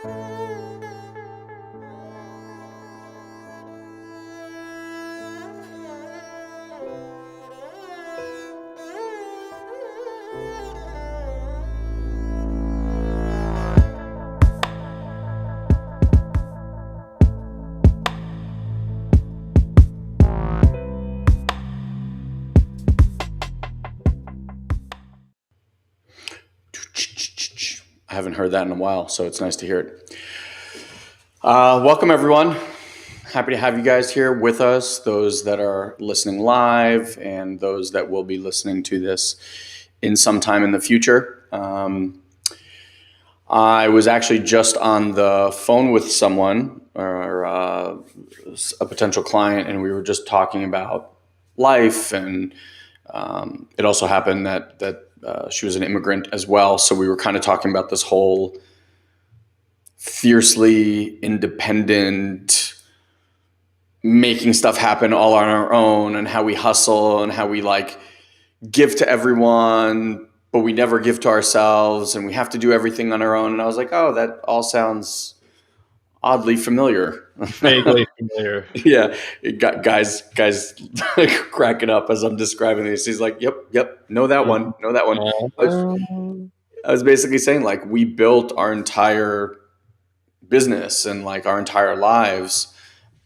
I haven't heard that in a while, so it's nice to hear it. Welcome, everyone. Happy to have you guys here with us, those that are listening live and those that will be listening to this in some time in the future. I was actually just on the phone with someone or a potential client, and we were just talking about life. And it also happened that she was an immigrant as well. So we were kind of talking about this whole fiercely independent, making stuff happen all on our own, and how we hustle and how we give to everyone, but we never give to ourselves, and we have to do everything on our own. And I was like, oh, that all sounds oddly familiar. Vaguely familiar. Yeah, guys cracking up as I'm describing this. He's like, yep, know that one. I was basically saying, we built our entire business and our entire lives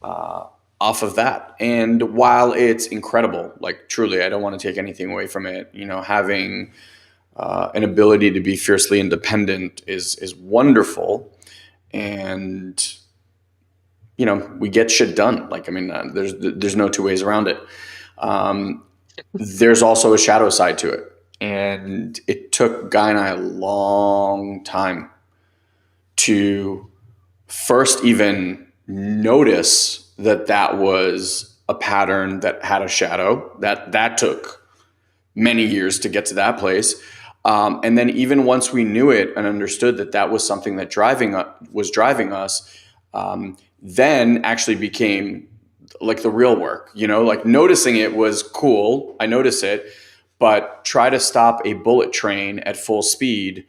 off of that. And while it's incredible, truly, I don't want to take anything away from it. Having an ability to be fiercely independent is wonderful. And we get shit done. There's no two ways around it. There's also a shadow side to it. And it took Guy and I a long time to first even notice that was a pattern that had a shadow. That took many years to get to that place. And then even once we knew it and understood that was something that was driving us, then actually became the real work. Noticing it was cool. I notice it, but try to stop a bullet train at full speed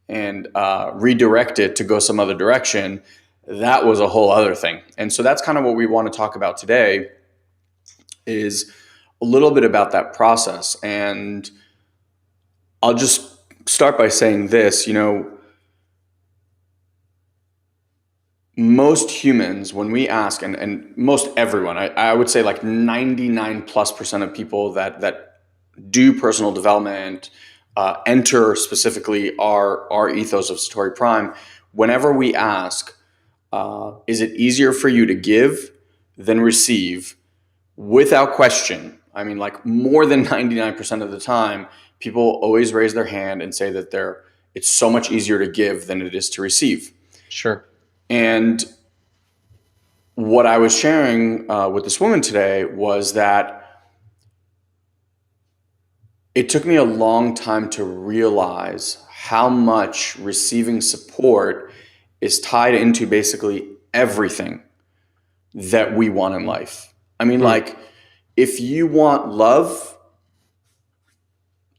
and redirect it to go some other direction. That was a whole other thing. And so that's kind of what we want to talk about today, is a little bit about that process. And I'll just start by saying this, most humans, when we ask, and most everyone, I would say 99+% of people that do personal development, enter specifically our ethos of Satori Prime, whenever we ask, is it easier for you to give than receive? Without question, more than 99% of the time, people always raise their hand and say that it's so much easier to give than it is to receive. Sure. And what I was sharing with this woman today was that it took me a long time to realize how much receiving support is tied into basically everything that we want in life. If you want love,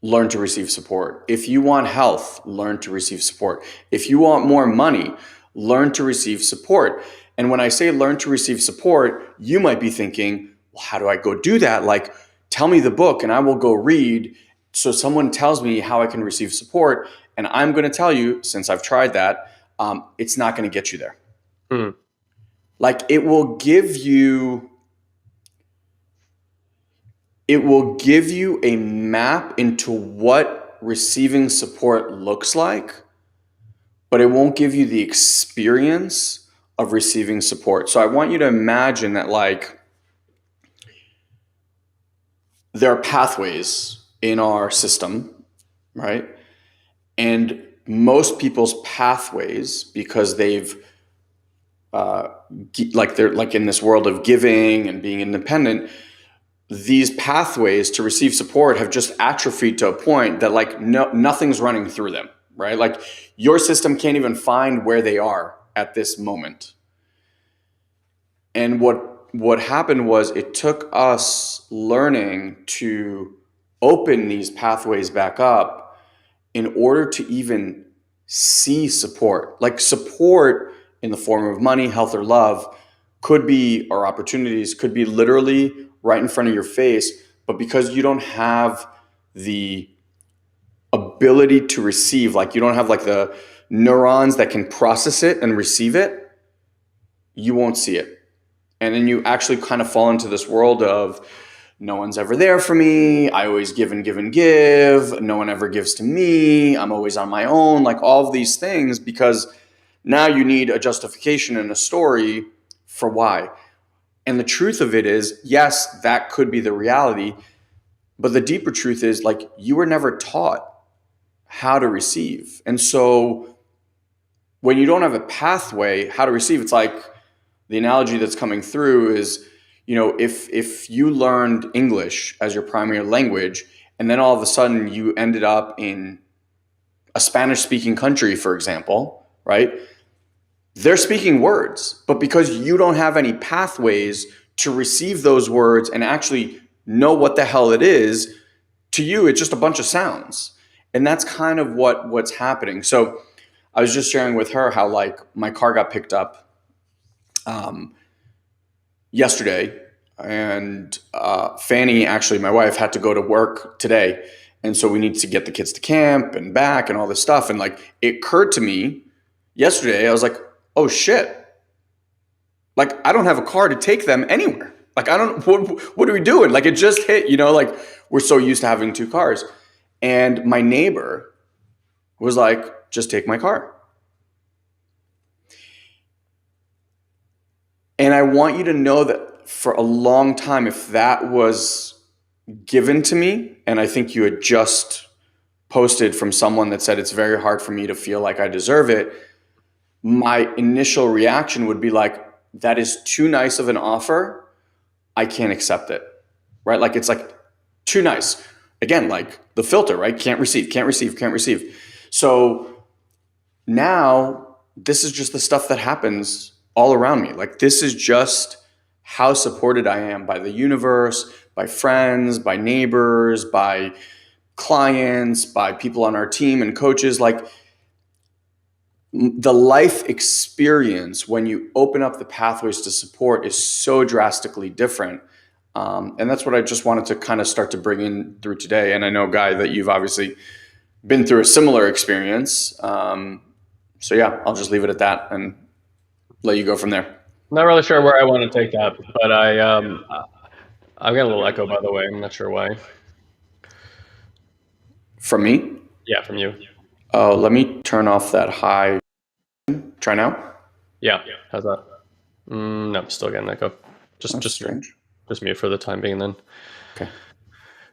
learn to receive support. If you want health, learn to receive support. If you want more money, learn to receive support. And when I say learn to receive support, you might be thinking, well, how do I go do that? Tell me the book and I will go read. So someone tells me how I can receive support. And I'm going to tell you, since I've tried that, it's not going to get you there. It will give you a map into what receiving support looks like, but it won't give you the experience of receiving support. So I want you to imagine that there are pathways in our system, right? And most people's pathways, because they've they're in this world of giving and being independent, these pathways to receive support have just atrophied to a point that nothing's running through them, right? Your system can't even find where they are at this moment. And what happened was it took us learning to open these pathways back up in order to even see support. Support in the form of money, health, or love could be, or opportunities could be literally right in front of your face, but because you don't have the ability to receive, like you don't have like the neurons that can process it and receive it, you won't see it. And then you actually kind of fall into this world of no one's ever there for me. I always give and give and give. No one ever gives to me. I'm always on my own, like all of these things, because now you need a justification and a story for why. And the truth of it is, yes, that could be the reality. But the deeper truth is, like, you were never taught how to receive. And so when you don't have a pathway how to receive, it's like the analogy that's coming through is, if you learned English as your primary language and then all of a sudden you ended up in a Spanish speaking country, for example, right? They're speaking words, but because you don't have any pathways to receive those words and actually know what the hell it is, to you, it's just a bunch of sounds. And that's kind of what's happening. So I was just sharing with her how, like, my car got picked up yesterday, and Fanny, actually my wife, had to go to work today, and so we need to get the kids to camp and back and all this stuff. And like, it occurred to me yesterday, I was like, oh shit, like I don't have a car to take them anywhere. Like, I don't, what are we doing? Like, it just hit, like, we're so used to having two cars. And my neighbor was like, just take my car. And I want you to know that for a long time, if that was given to me, and I think you had just posted from someone that said it's very hard for me to feel like I deserve it, my initial reaction would be like, that is too nice of an offer. I can't accept it, right? Like, it's like too nice. Again, like the filter, right? Can't receive, can't receive, can't receive. So now this is just the stuff that happens all around me. Like, this is just how supported I am by the universe, by friends, by neighbors, by clients, by people on our team and coaches. Like, the life experience when you open up the pathways to support is so drastically different. And that's what I just wanted to kind of start to bring in through today. And I know, Guy, that you've obviously been through a similar experience. So yeah, I'll just leave it at that and let you go from there. Not really sure where I want to take that, but I've got a little echo, by the way. I'm not sure why. From me? Yeah, from you. Oh, let me turn off that high. Try now. Yeah. How's that? No, I'm still getting echo. That's Just strange. Just mute for the time being then. Okay.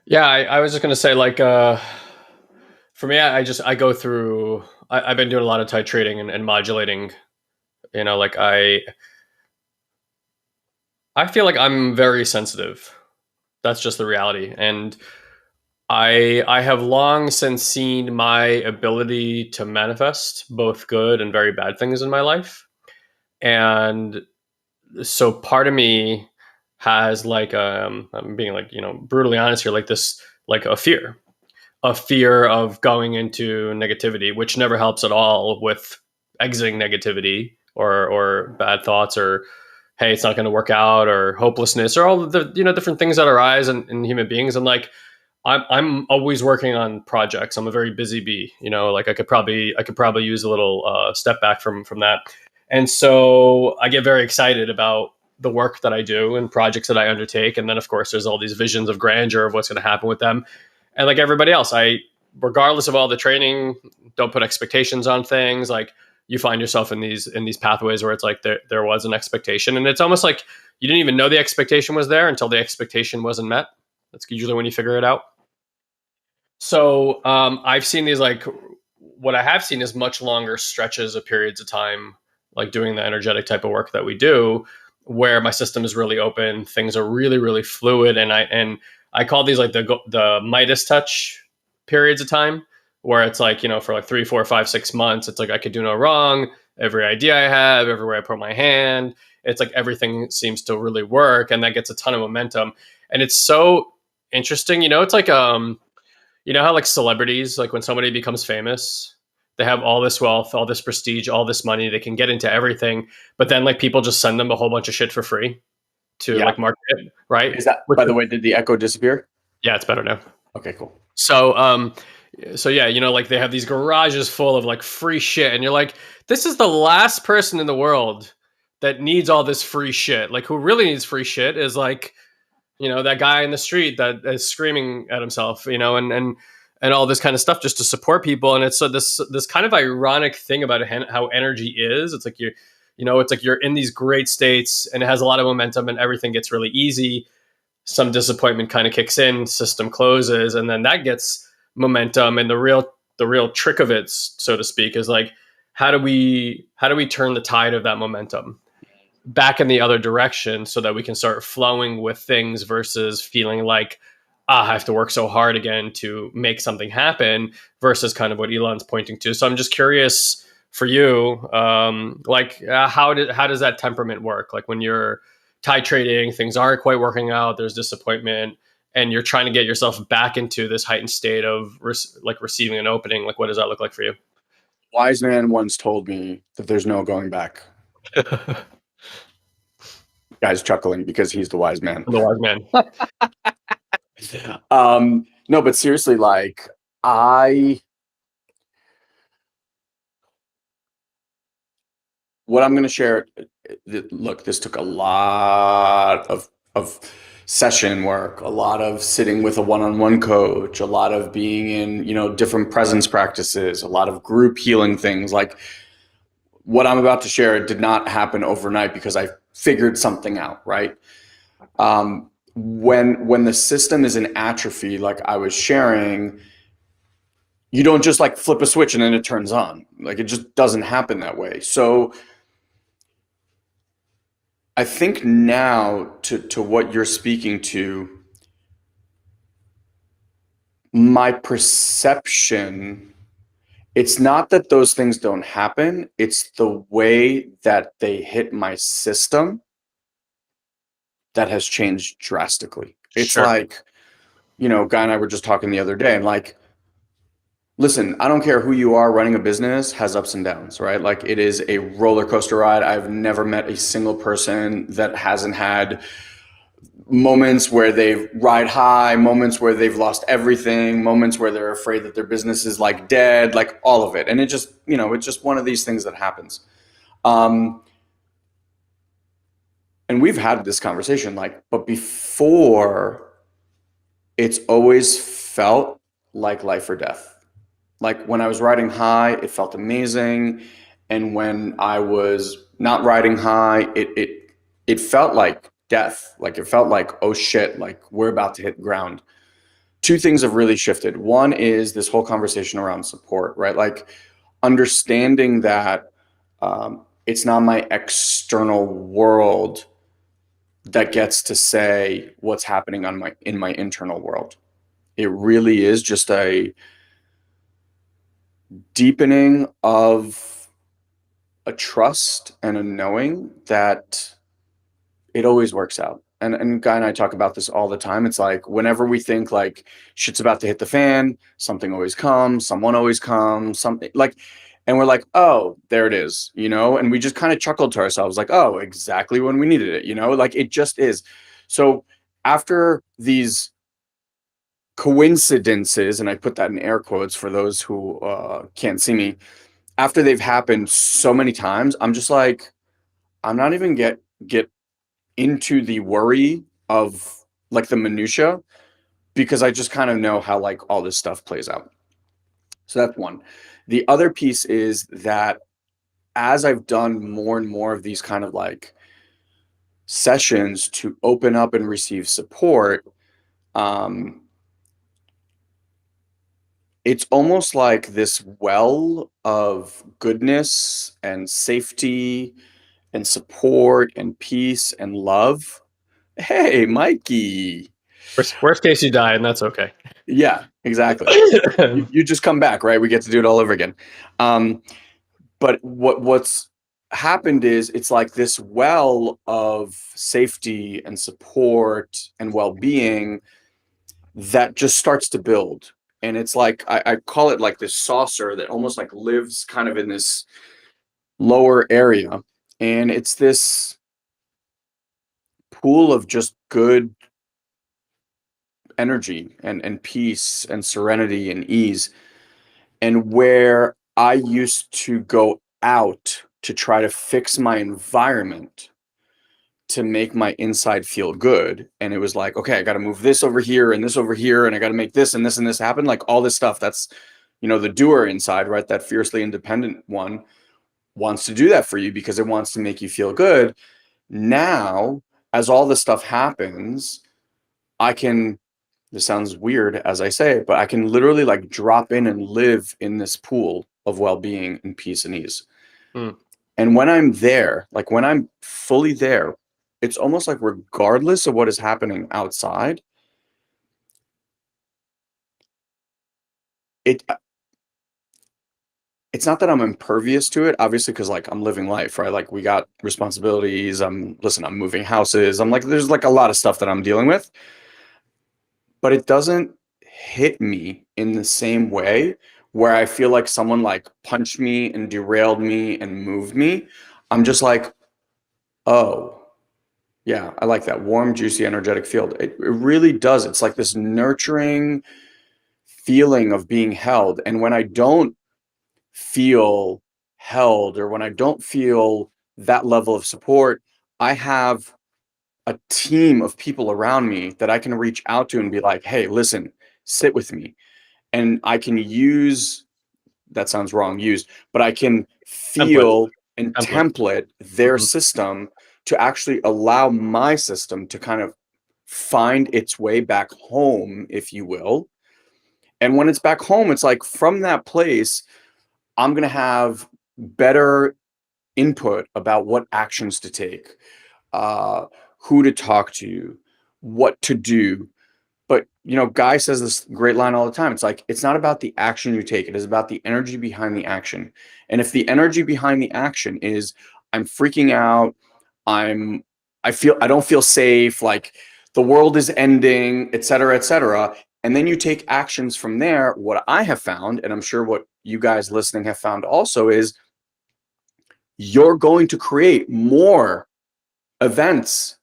Yeah, I was just going to say, like, for me, I go through, I've been doing a lot of titrating and modulating, like I feel like I'm very sensitive. That's just the reality. And I have long since seen my ability to manifest both good and very bad things in my life. And so part of me has, like, I'm being, like, brutally honest here, like this, like a fear of going into negativity, which never helps at all with exiting negativity or bad thoughts, or, hey, it's not going to work out, or hopelessness, or all the, different things that arise in human beings. And like, I'm always working on projects. I'm a very busy bee, like I could probably use a little step back from that. And so I get very excited about the work that I do and projects that I undertake. And then, of course, there's all these visions of grandeur of what's going to happen with them. And like everybody else, regardless of all the training, don't put expectations on things. Like, you find yourself in these pathways where it's like there was an expectation, and it's almost like you didn't even know the expectation was there until the expectation wasn't met. That's usually when you figure it out. So I've seen these, like, what I have seen is much longer stretches of periods of time, like doing the energetic type of work that we do, where my system is really open, things are really, really fluid, and I call these like the Midas touch periods of time, where it's like, for like 3, 4, 5, 6 months, it's like I could do no wrong. Every idea I have, everywhere I put my hand, it's like everything seems to really work, and that gets a ton of momentum. And it's so interesting, it's like how, like, celebrities, like when somebody becomes famous, They have all this wealth, all this prestige, all this money. They can get into everything, but then like people just send them a whole bunch of shit for free to Yeah. like market it, right? Is that, Which by the way, did the echo disappear? yeah, it's better now. Okay, cool. So, so yeah, you know, like they have these garages full of like free shit, and you're like, this is the last person in the world that needs all this free shit. Like, who really needs free shit is like, you know, that guy in the street that is screaming at himself, you know, and all this kind of stuff just to support people. And it's so this kind of ironic thing about how energy is. It's like you know, it's like you're in these great states and it has a lot of momentum and everything gets really easy. Some disappointment kind of kicks in, system closes, and then that gets momentum. And the real trick of it, so to speak, is like how do we turn the tide of that momentum back in the other direction so that we can start flowing with things versus feeling like I have to work so hard again to make something happen versus kind of what Elon's pointing to. So I'm just curious for you, how does that temperament work? Like when you're titrating, things aren't quite working out, there's disappointment, and you're trying to get yourself back into this heightened state of like receiving an opening. Like what does that look like for you? Wise man once told me that there's no going back. Guy's chuckling because he's the wise man. The wise man. No, but seriously, like what I'm going to share. Look, this took a lot of session work, a lot of sitting with a one-on-one coach, a lot of being in, you know, different presence practices, a lot of group healing things. Like what I'm about to share did not happen overnight because I figured something out, right? When the system is in atrophy, like I was sharing, you don't just like flip a switch and then it turns on. Like it just doesn't happen that way. So I think now to what you're speaking to, my perception, it's not that those things don't happen, it's the way that they hit my system that has changed drastically. It's Sure. like, you know, Guy and I were just talking the other day, and like, listen, I don't care who you are, running a business has ups and downs, right? Like it is a roller coaster ride. I've never met a single person that hasn't had moments where they ride high, moments where they've lost everything, moments where they're afraid that their business is like dead, like all of it. And it just, you know, it's just one of these things that happens. And we've had this conversation, like, but before, it's always felt like life or death. Like when I was riding high, it felt amazing. And when I was not riding high, it felt like death. Like it felt like, oh shit, like we're about to hit ground. Two things have really shifted. One is this whole conversation around support, right? Like understanding that it's not my external world that gets to say what's happening in my internal world. It really is just a deepening of a trust and a knowing that it always works out. And Guy and I talk about this all the time. It's like whenever we think like shit's about to hit the fan, something always comes, someone always comes, something like, and we're like, oh, there it is, you know? And we just kind of chuckled to ourselves, like, oh, exactly when we needed it, you know? Like it just is. So after these coincidences, and I put that in air quotes for those who can't see me, after they've happened so many times, I'm just like, I'm not even get into the worry of like the minutia because I just kind of know how like all this stuff plays out. So that's one. The other piece is that as I've done more and more of these kind of like sessions to open up and receive support, it's almost like this well of goodness and safety and support and peace and love. Hey, Mikey. Worst case, you die, and that's okay. Yeah, exactly. You just come back, right? We get to do it all over again. But what's happened is it's like this well of safety and support and well-being that just starts to build. And it's like I call it like this saucer that almost like lives kind of in this lower area. And it's this pool of just good energy and peace and serenity and ease. And where I used to go out to try to fix my environment to make my inside feel good. And it was like, okay, I got to move this over here and this over here, and I got to make this and this happen. Like all this stuff. That's, the doer inside, right? That fiercely independent one wants to do that for you because it wants to make you feel good. Now, as all this stuff happens, this sounds weird as I say it, but I can literally like drop in and live in this pool of well-being and peace and ease. Mm. And when I'm there, like when I'm fully there, it's almost like regardless of what is happening outside, it it's not that I'm impervious to it, obviously, because like I'm living life, right? Like we got responsibilities. I'm moving houses. I'm like, there's like a lot of stuff that I'm dealing with, but it doesn't hit me in the same way where I feel like someone like punched me and derailed me and moved me. I'm just like, oh, yeah, I like that warm, juicy, energetic field. It really does. It's like this nurturing feeling of being held. And when I don't feel held or when I don't feel that level of support, I have a team of people around me that I can reach out to and be like, hey, listen, sit with me. And I can use, that sounds wrong, use, but I can Template. feel and Template. template their Mhm. system to actually allow my system to kind of find its way back home, if you will. And when it's back home, it's like from that place, I'm going to have better input about what actions to take, uh, who to talk to, what to do. But, Guy says this great line all the time. It's like, it's not about the action you take, it is about the energy behind the action. And if the energy behind the action is, I'm freaking out, I'm, I don't feel safe, like the world is ending, et cetera, et cetera. And then you take actions from there. What I have found, and I'm sure what you guys listening have found also, is you're going to create more events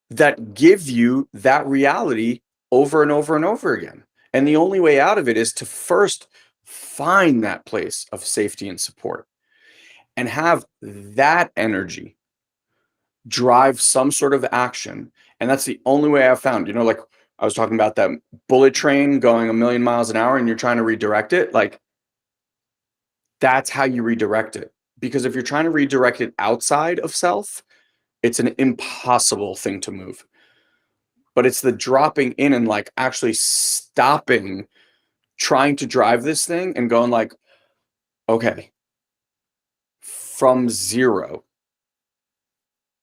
that give you that reality over and over and over again. And the only way out of it is to first find that place of safety and support and have that energy drive some sort of action. And that's the only way I've found, like I was talking about that bullet train going a million miles an hour and you're trying to redirect it. Like that's how you redirect it. Because if you're trying to redirect it outside of self, it's an impossible thing to move. But it's the dropping in and like actually stopping trying to drive this thing and going like, okay, from zero,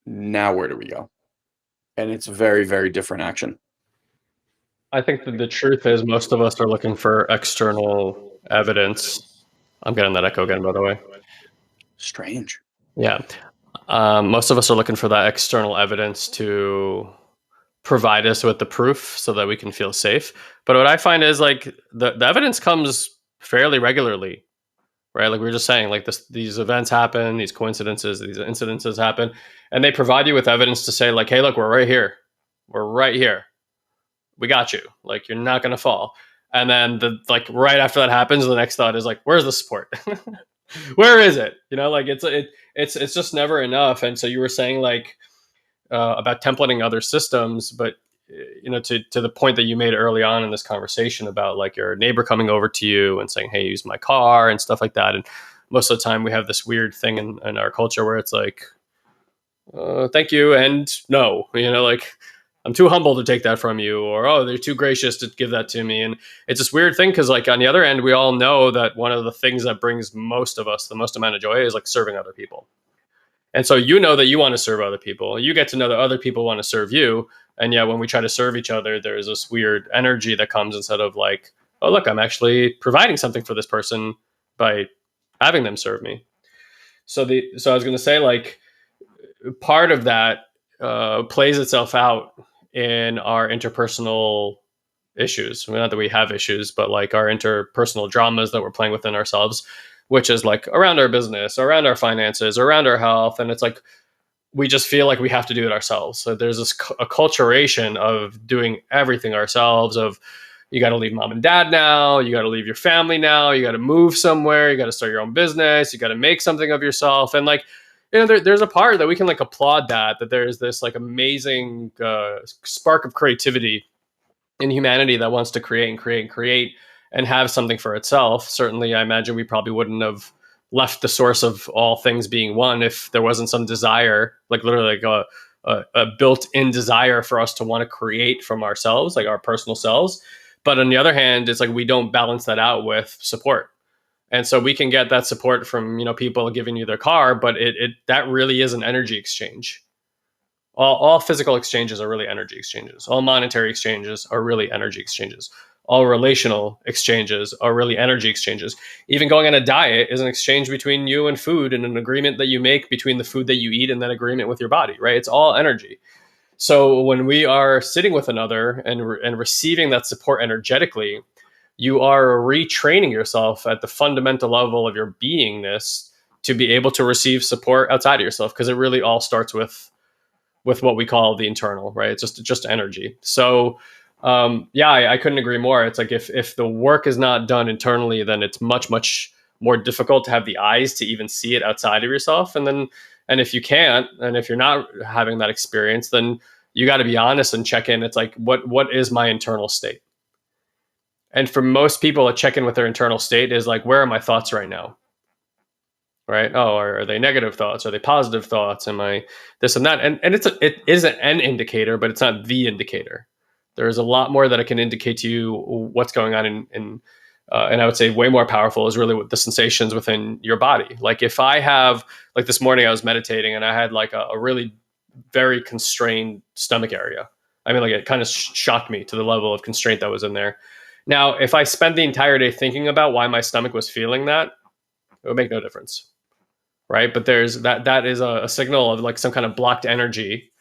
now where do we go? And it's very, very different action. I think that the truth is most of us are looking for external evidence. I'm getting that echo again, by the way. Strange. Yeah. Most of us are looking for that external evidence to provide us with the proof so that we can feel safe. But what I find is like the evidence comes fairly regularly, right? Like we were just saying, like these events happen, these coincidences, these incidences happen, and they provide you with evidence to say like, hey, look, we're right here. We're right here. We got you. Like you're not gonna fall. And then right after that happens, the next thought is like, where's the support? Where is it? Like it's just never enough. And so you were saying like about templating other systems, but to the point that you made early on in this conversation about like your neighbor coming over to you and saying, hey, use my car and stuff like that. And most of the time we have this weird thing in our culture where it's like, thank you and no, like I'm too humble to take that from you, or oh, they're too gracious to give that to me. And it's this weird thing because like on the other end, we all know that one of the things that brings most of us the most amount of joy is like serving other people. And so you know that you want to serve other people. You get to know that other people want to serve you. And yet when we try to serve each other, there's this weird energy that comes instead of like, oh, look, I'm actually providing something for this person by having them serve me. So I was going to say like part of that plays itself out in our interpersonal issues. I mean, not that we have issues, but like our interpersonal dramas that we're playing within ourselves, which is like around our business, around our finances, around our health. And it's like, we just feel like we have to do it ourselves. So there's this acculturation of doing everything ourselves, of you got to leave mom and dad now, you got to leave your family now, you got to move somewhere, you got to start your own business, you got to make something of yourself. And like, there's a part that we can like applaud that there's this like amazing spark of creativity in humanity that wants to create and create and create and have something for itself. Certainly, I imagine we probably wouldn't have left the source of all things being one if there wasn't some desire, like literally like a built-in desire for us to want to create from ourselves, like our personal selves. But on the other hand, it's like we don't balance that out with support. And so we can get that support from, people giving you their car, but it that really is an energy exchange. All physical exchanges are really energy exchanges. All monetary exchanges are really energy exchanges. All relational exchanges are really energy exchanges. Even going on a diet is an exchange between you and food, and an agreement that you make between the food that you eat and that agreement with your body, right? It's all energy. So when we are sitting with another and receiving that support energetically, you are retraining yourself at the fundamental level of your beingness to be able to receive support outside of yourself, because it really all starts with what we call the internal, right? It's just energy. So I couldn't agree more. It's like if the work is not done internally, then it's much more difficult to have the eyes to even see it outside of yourself. And if you can't, and if you're not having that experience, then you got to be honest and check in. It's like, what is my internal state? And for most people, a check in with their internal state is like, where are my thoughts right now? Right? Oh, are they negative thoughts? Are they positive thoughts? Am I this and that? And it is an indicator, but it's not the indicator. There's a lot more that it can indicate to you what's going on and I would say way more powerful is really the sensations within your body. Like if I have, like this morning I was meditating and I had like a really very constrained stomach area. I mean, like it kind of shocked me to the level of constraint that was in there. Now, if I spent the entire day thinking about why my stomach was feeling that, it would make no difference. Right. But there's that is a signal of like some kind of blocked energy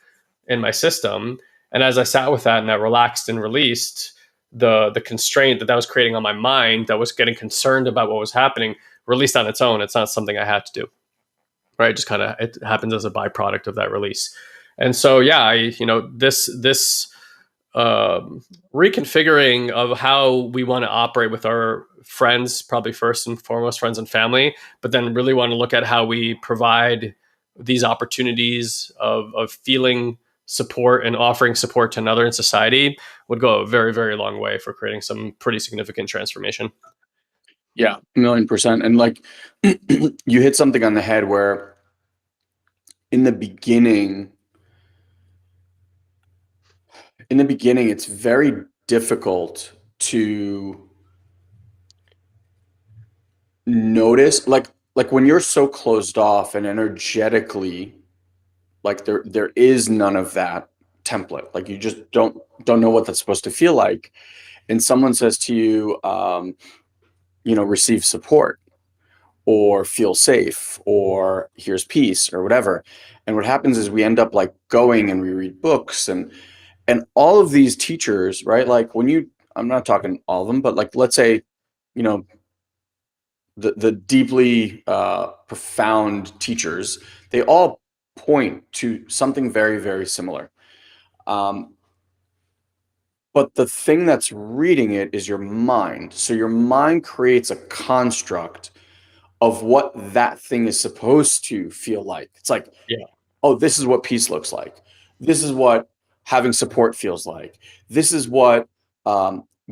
in my system. And as I sat with that and that relaxed and released, the constraint that was creating on my mind, that was getting concerned about what was happening, released on its own. It's not something I had to do. Right. Just kind of, it happens as a byproduct of that release. And so, this reconfiguring of how we want to operate with our friends, probably first and foremost friends and family, but then really want to look at how we provide these opportunities of feeling support and offering support to another in society would go a very, very long way for creating some pretty significant transformation. Yeah, 1,000,000%. And like you hit something on the head where in the beginning, it's very difficult to notice, like when you're so closed off and energetically, like there is none of that template. Like you just don't know what that's supposed to feel like. And someone says to you, receive support or feel safe or here's peace or whatever. And what happens is we end up like going and we read books and all of these teachers, right? Like I'm not talking all of them, but like, let's say, you know, the deeply profound teachers, they all point to something very, very similar. But the thing that's reading it is your mind. So your mind creates a construct of what that thing is supposed to feel like. It's like, Yeah. oh, this is what peace looks like. This is what having support feels like. This is what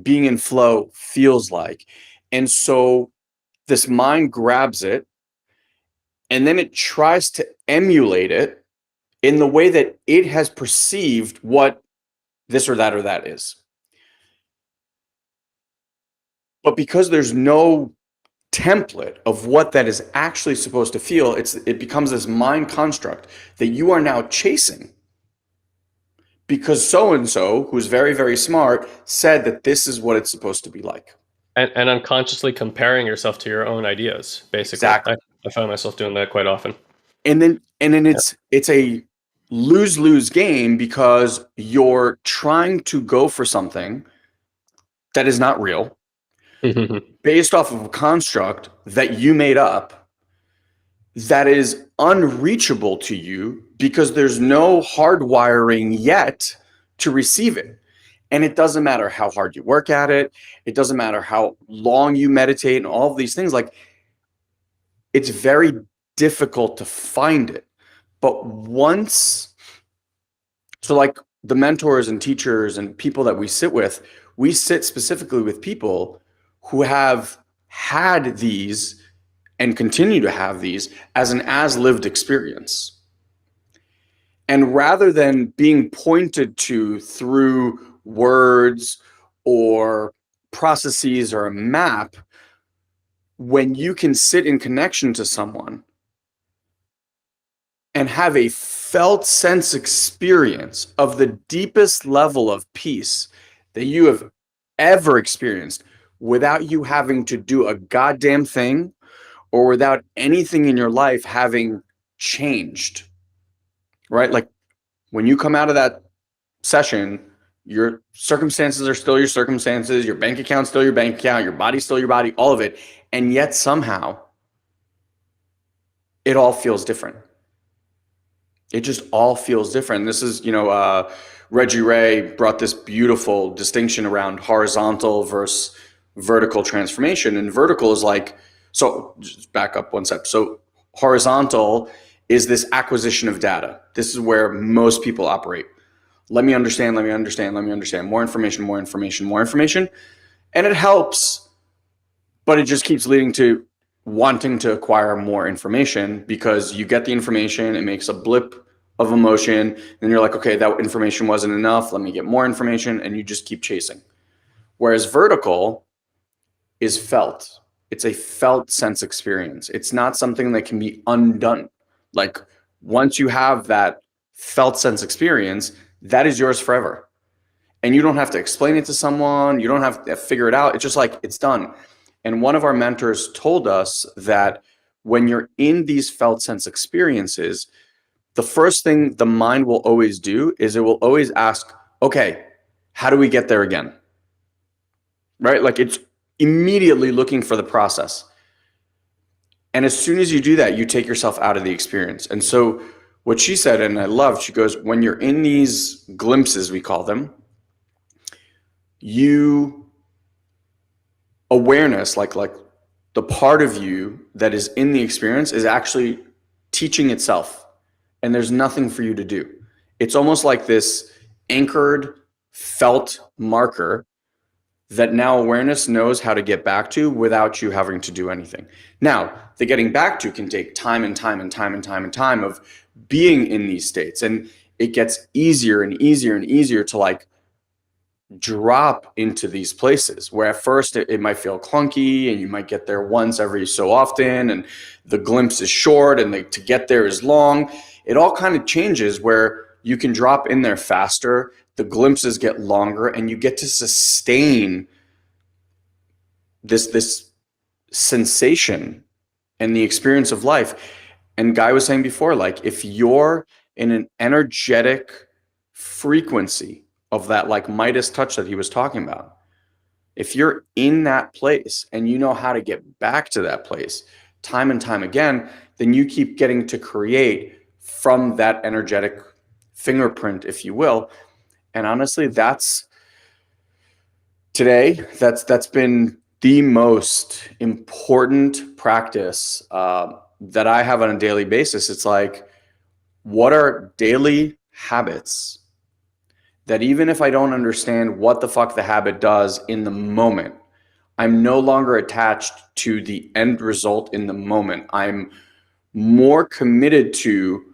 being in flow feels like. And so this mind grabs it and then it tries to emulate it in the way that it has perceived what this or that is. But because there's no template of what that is actually supposed to feel, it becomes this mind construct that you are now chasing because so and so, who's very, very smart, said that this is what it's supposed to be like. And unconsciously comparing yourself to your own ideas, basically. Exactly. I find myself doing that quite often. And then it's a lose-lose game because you're trying to go for something that is not real, Mhm. based off of a construct that you made up that is unreachable to you because there's no hardwiring yet to receive it. And it doesn't matter how hard you work at it. It doesn't matter how long you meditate and all of these things. Like, it's very difficult to find it. But once, so like the mentors and teachers and people that we sit with, we sit specifically with people who have had these and continue to have these as an as lived experience. And rather than being pointed to through words or processes or a map, when you can sit in connection to someone and have a felt sense experience of the deepest level of peace that you have ever experienced without you having to do a goddamn thing or without anything in your life having changed, right? Like, when you come out of that session, your circumstances are still your circumstances, your bank account's still your bank account, your body's still your body, all of it. And yet somehow it all feels different. It just all feels different. This is, Reggie Ray brought this beautiful distinction around horizontal versus vertical transformation. And vertical is like, so just back up one step. So horizontal is this acquisition of data. This is where most people operate. Let me understand. More information. And it helps, but it just keeps leading to wanting to acquire more information because you get the information, it makes a blip of emotion, and you're like, okay, that information wasn't enough, let me get more information, and you just keep chasing. Whereas vertical is felt. It's a felt sense experience. It's not something that can be undone. Like, once you have that felt sense experience, that is yours forever. And you don't have to explain it to someone. You don't have to figure it out. It's just like, it's done. And one of our mentors told us that when you're in these felt sense experiences, the first thing the mind will always do is it will always ask, okay, how do we get there again? Right? Like, it's immediately looking for the process. And as soon as you do that, you take yourself out of the experience. And so what she said, and I loved, she goes, when you're in these glimpses, we call them, awareness, like the part of you that is in the experience is actually teaching itself, and there's nothing for you to do. It's almost like this anchored felt marker that now awareness knows how to get back to without you having to do anything. Now, the getting back to can take time of being in these states, and it gets easier and easier to like drop into these places where at first it might feel clunky and you might get there once every so often and the glimpse is short and to get there is long. It all kind of changes where you can drop in there faster, the glimpses get longer, and you get to sustain this sensation and the experience of life. And Guy was saying before, like, if you're in an energetic frequency of that, like Midas touch that he was talking about, if you're in that place and you know how to get back to that place time and time again, then you keep getting to create from that energetic fingerprint, if you will. And honestly, that's been the most important practice that I have on a daily basis. It's like, what are daily habits that even if I don't understand what the fuck the habit does in the moment, I'm no longer attached to the end result in the moment. I'm more committed to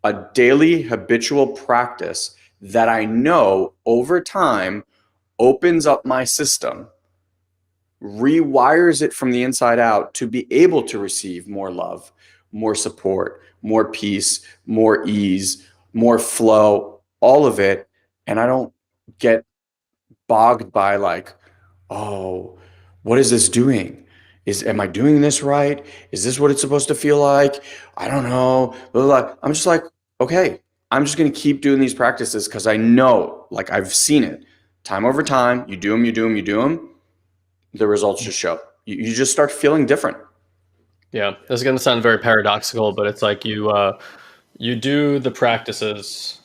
a daily habitual practice that I know over time opens up my system, rewires it from the inside out to be able to receive more love, more support, more peace, more ease, more flow, all of it. And I don't get bogged by like, oh, what is this doing? Am I doing this right? Is this what it's supposed to feel like? I don't know. Blah, blah, blah. I'm just like, okay, I'm just going to keep doing these practices because I know, like, I've seen it time over time, you do them, you do them, you do them, the results just show. You just start feeling different. Yeah, this is going to sound very paradoxical, but it's like you do the practices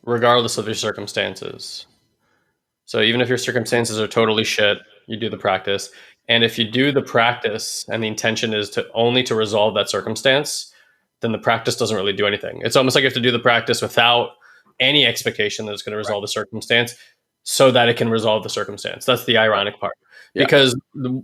regardless of your circumstances. So even if your circumstances are totally shit, you do the practice. And if you do the practice and the intention is to only to resolve that circumstance, then the practice doesn't really do anything. It's almost like you have to do the practice without any expectation that it's going to resolve the circumstance so that it can resolve the circumstance. That's the ironic part. Yeah. Because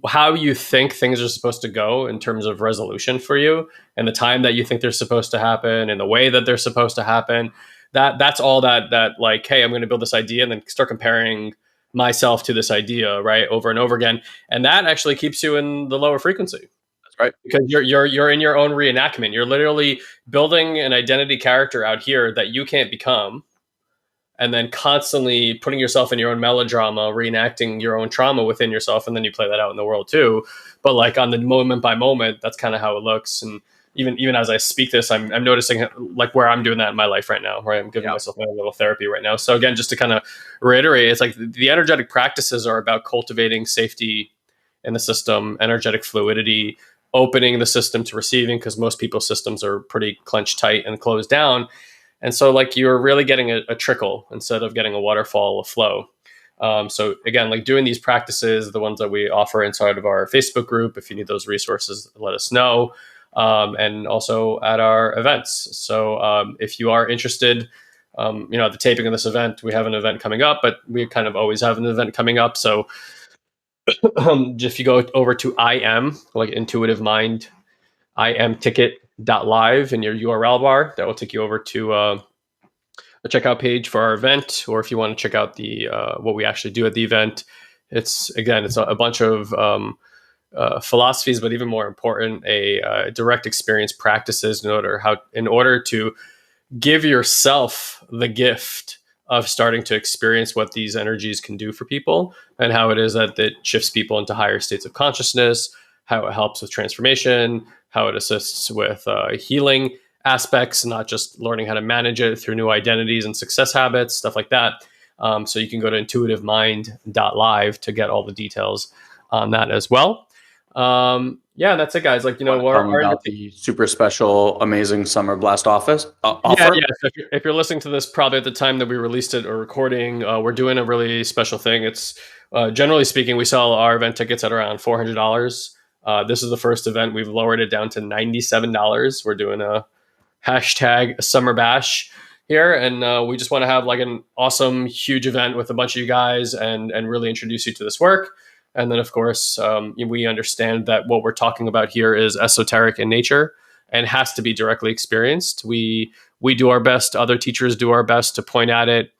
how you think things are supposed to go in terms of resolution for you and the time that you think they're supposed to happen and the way that they're supposed to happen, that's all that like, hey, I'm going to build this idea and then start comparing myself to this idea, right, over and over again. And that actually keeps you in the lower frequency. That's right. Because you're in your own reenactment. You're literally building an identity character out here that you can't become, and then constantly putting yourself in your own melodrama, reenacting your own trauma within yourself, and then you play that out in the world too. But like on the moment by moment, that's kind of how it looks. And even as I speak this, I'm noticing like where I'm doing that in my life right now, right? I'm giving myself a little therapy right now. So again, just to kind of reiterate, it's like the energetic practices are about cultivating safety in the system, energetic fluidity, opening the system to receiving, because most people's systems are pretty clenched tight and closed down. And so like you're really getting a trickle instead of getting a waterfall of flow. So again, like doing these practices, the ones that we offer inside of our Facebook group, if you need those resources, let us know. And also at our events. So if you are interested, at the taping of this event, we have an event coming up, but we kind of always have an event coming up. So if you go over to like Intuitive Mind, imticket.live in your URL bar, that will take you over to a checkout page for our event. Or if you want to check out the what we actually do at the event, it's a bunch of philosophies, but even more important, a direct experience practices in order to give yourself the gift of starting to experience what these energies can do for people, and how it is that it shifts people into higher states of consciousness, how it helps with transformation, how it assists with healing aspects, not just learning how to manage it through new identities and success habits, stuff like that. So you can go to intuitivemind.live to get all the details on that as well. That's it, guys. Like, we're about the super special, amazing Summer Blast offer. So if you're listening to this, probably at the time that we released it or recording, we're doing a really special thing. It's generally speaking, we sell our event tickets at around $400. This is the first event. We've lowered it down to $97. We're doing a hashtag Summer Bash here, and we just want to have like an awesome, huge event with a bunch of you guys and really introduce you to this work. And then, of course, we understand that what we're talking about here is esoteric in nature and has to be directly experienced. We do our best. Other teachers do our best to point at it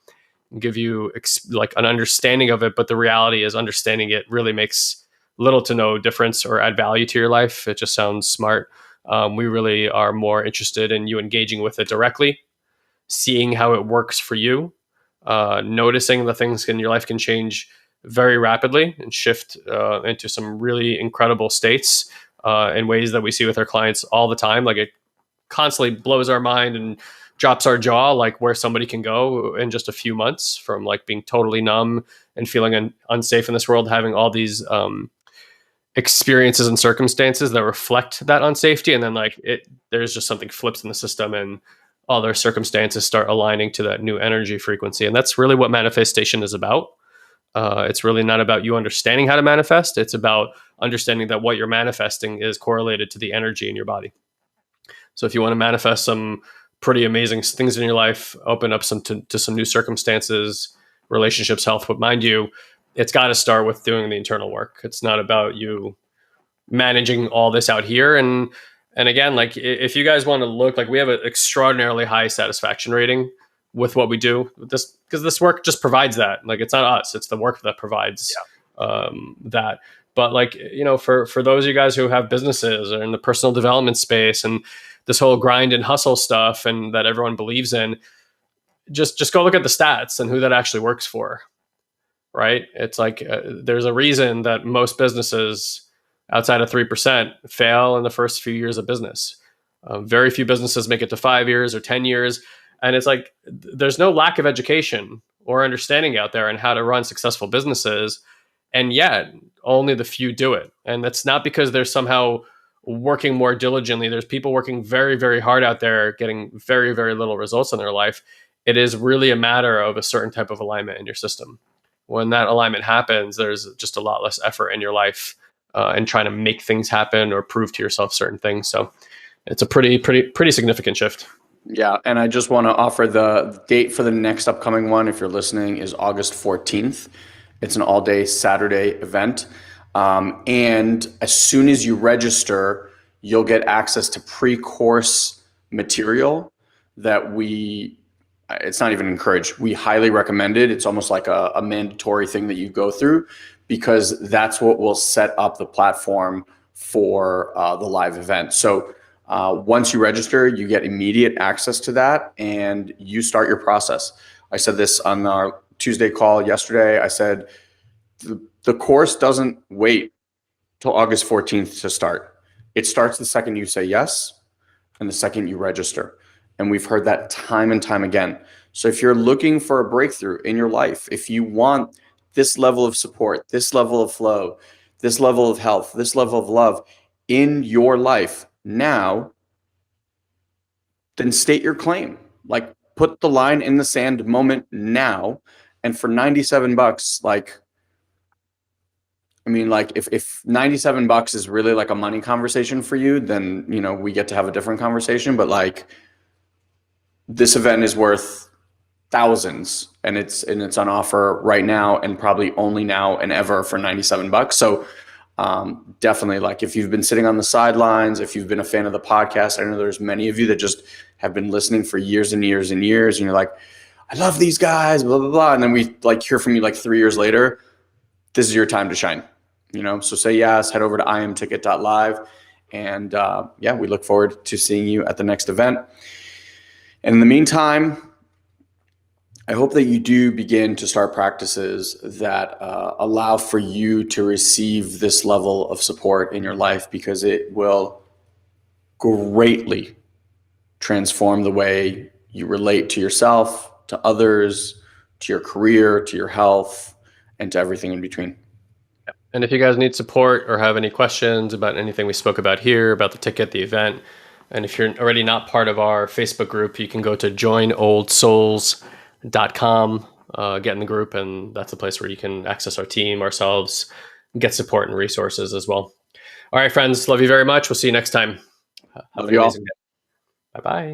and give you like an understanding of it. But the reality is understanding it really makes little to no difference or add value to your life. It just sounds smart. We really are more interested in you engaging with it directly, seeing how it works for you, noticing the things in your life can change very rapidly and shift into some really incredible states in ways that we see with our clients all the time. Like it constantly blows our mind and drops our jaw, like where somebody can go in just a few months from like being totally numb and feeling unsafe in this world, having all these experiences and circumstances that reflect that unsafety. And then there's just something flips in the system and all their circumstances start aligning to that new energy frequency. And that's really what manifestation is about. It's really not about you understanding how to manifest. It's about understanding that what you're manifesting is correlated to the energy in your body. So if you want to manifest some pretty amazing things in your life, open up to some new circumstances, relationships, health, but mind you, it's got to start with doing the internal work. It's not about you managing all this out here. And again, like if you guys want to look, like we have an extraordinarily high satisfaction rating with what we do, because this work just provides that. Like it's not us, it's the work that provides that. But like, for those of you guys who have businesses or in the personal development space and this whole grind and hustle stuff and that everyone believes in, just go look at the stats and who that actually works for, right? It's like there's a reason that most businesses outside of 3% fail in the first few years of business. Very few businesses make it to 5 years or 10 years. And it's like, there's no lack of education or understanding out there on how to run successful businesses. And yet only the few do it. And that's not because they're somehow working more diligently. There's people working very, very hard out there, getting very, very little results in their life. It is really a matter of a certain type of alignment in your system. When that alignment happens, there's just a lot less effort in your life and trying to make things happen or prove to yourself certain things. So it's a pretty significant shift. Yeah, and I just want to offer the date for the next upcoming one, if you're listening, is August 14th. It's an all-day Saturday event. And as soon as you register, you'll get access to pre-course material that it's not even encouraged. We highly recommend it. It's almost like a mandatory thing that you go through, because that's what will set up the platform for the live event. So once you register, you get immediate access to that and you start your process. I said this on our Tuesday call yesterday. I said the course doesn't wait till August 14th to start. It starts the second you say yes and the second you register. And we've heard that time and time again. So if you're looking for a breakthrough in your life, if you want this level of support, this level of flow, this level of health, this level of love in your life now, then state your claim. Like, put the line in the sand moment now. And for $97, like, I mean, like, if $97 is really like a money conversation for you, then, you know, we get to have a different conversation. But like, this event is worth thousands, and it's on offer right now, and probably only now and ever for $97. So definitely, like, if you've been sitting on the sidelines, if you've been a fan of the podcast, I know there's many of you that just have been listening for years and years and years, and you're like, I love these guys, blah, blah, blah. And then we like hear from you like 3 years later. This is your time to shine, you know? So say yes, head over to imticket.live. And yeah, we look forward to seeing you at the next event. And in the meantime, I hope that you do begin to start practices that allow for you to receive this level of support in your life, because it will greatly transform the way you relate to yourself, to others, to your career, to your health, and to everything in between. And if you guys need support or have any questions about anything we spoke about here, about the ticket, the event, and if you're already not part of our Facebook group, you can go to joinoldsouls.com, get in the group, and that's a place where you can access our team, ourselves, get support and resources as well. All right, friends, love you very much. We'll see you next time. Love you all. Bye-bye.